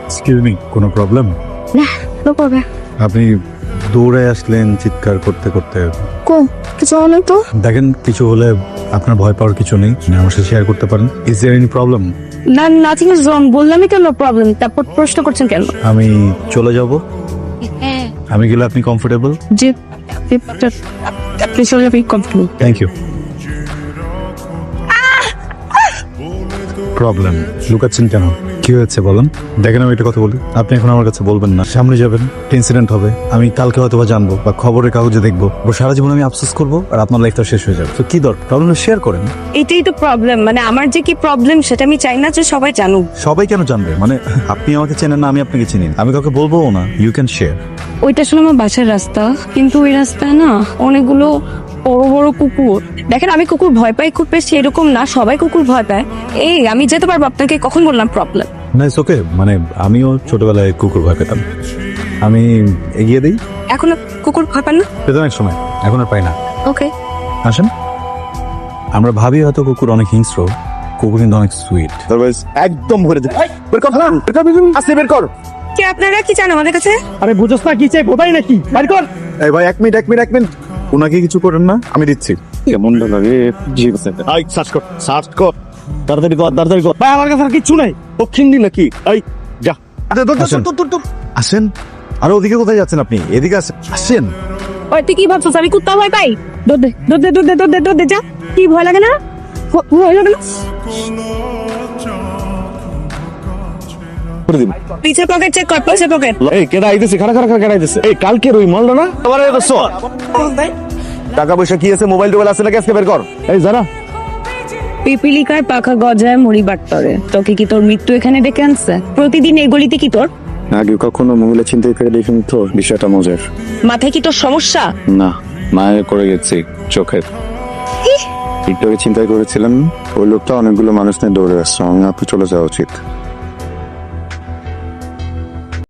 Excuse me, কোনো problem? না, no problem. আপনি দৌড়ে আসলেন চিৎকার করতে করতে। কিছু অনেক তো। দেখেন, কিছু হলে আপনার ভয় পাওয়ার কিছু নেই, আমার সাথে শেয়ার করতে পারেন। Is there any problem? না, নাথিং ইজ রং। বললামই কেন প্রবলেম, তারপর প্রশ্ন করছেন কেন? আমি চলে যাব, আমি গেলে আপনি কমফোর্টেবল? জি, আপনি চলে যাবেন কমফোর্টেবল। Thank you. প্রবলেম লুকাচ্ছেন কেন? কি হয়েছে বলেন। দেখেন, আমি একটা কথা বলি, আপনি এখন আমার কাছে বলবেন না, সামনে যাবেন, ইনসিডেন্ট হবে, আমি কালকে হয়তো বা জানবো বা খবরের কাগজে দেখবো, সারা জীবন আমি আফসোস করবো আর আপনার লাইফটা শেষ হয়ে যাবে। তো কি দরকার, প্রবলেম শেয়ার করেন। এটাই তো প্রবলেম, মানে আমার যে কি প্রবলেম সেটা আমি চাই না যে সবাই জানুক। সবাই কেন জানবে? মানে আপনি আমাকে চেনেন না, আমি আপনাকে চিনি না, আমি কাউকে বলবো না। You can share. ওইটা আসলে আমার বাসার রাস্তা, কিন্তু ওই রাস্তায় না অনেকগুলো বড় বড় কুকুর। দেখেন, আমি কুকুর ভয় পাই খুব বেশি এরকম না, সবাই কুকুর ভয় পায়। এই আমি যেতে পারবো, আপনাকে কখন বললাম প্রবলেম? না, ইটস ওকে। মানে আমিও ছোটবেলায় কুকুর ভয় পেতাম, আমি এগিয়ে দিই। এখন কুকুর ভয় পান না? পেতাম এক সময়, এখন আর পাই না। ওকে, আসেন। আমরা ভাবি হয়তো কুকুর অনেক হিংস্র, কুকুর কিন্তু অনেক সুইট। একদম ভরে দে। বের কর, আসছে বের কর। কে আপনারা কি চান আমাদের কাছে? আরে বুঝছ না কি চাই, বোধাই নাকি? বের কর। এই ভাই, এক মিনিট। ওনাকে কিছু করেন না, আমি দিচ্ছি। কেমন লাগে জি বসে। আই সার্চ কর তাড়াতাড়ি কর। ভাই আমার কাছে আর কিচ্ছু নাই, দক্ষিণ দিন নাকি? এই যা। আসেন। আসেন। আর ওদিকে কোথায় যাচ্ছেন আপনি? এদিকে আসেন। ওই তুই কি ভাবছিস আমি কুত্তা ভয় পাই? দৌড় দে যা। কি ভয় লাগে না? ভয় লাগে না? করে দিন। পিছে পকেট চেক কর, পিছে পকেট। এই কেডা আইতেছে? খাড়া কেডা আইতেছে? এই কালকের ওই মালটা না? আবার এটা সর। টাকা পয়সা কি আছে, মোবাইল টোবাইল আছে নাকি? আজকে বের কর। এই জানা পিপিলিকার পাখা গজায় মুড়ি বাট্টরে। তোকে কি তোর মৃত্যু এখানে ডেকে আনছে? প্রতিদিন এই গলিতে কি তোর? আগে কখনো মহিলা চিন্তাই করে দেখিনি তো, বিষয়টা মজার। মাথায় কি তোর সমস্যা? না, মায়ের করে গেছি চোখের। একটু আগে চিন্তাই করেছিলাম, ওই লোকটা অনেকগুলো মানুষ নিয়ে দৌড়ে আসছে, আমি আপনি চলে যাওয়া উচিত।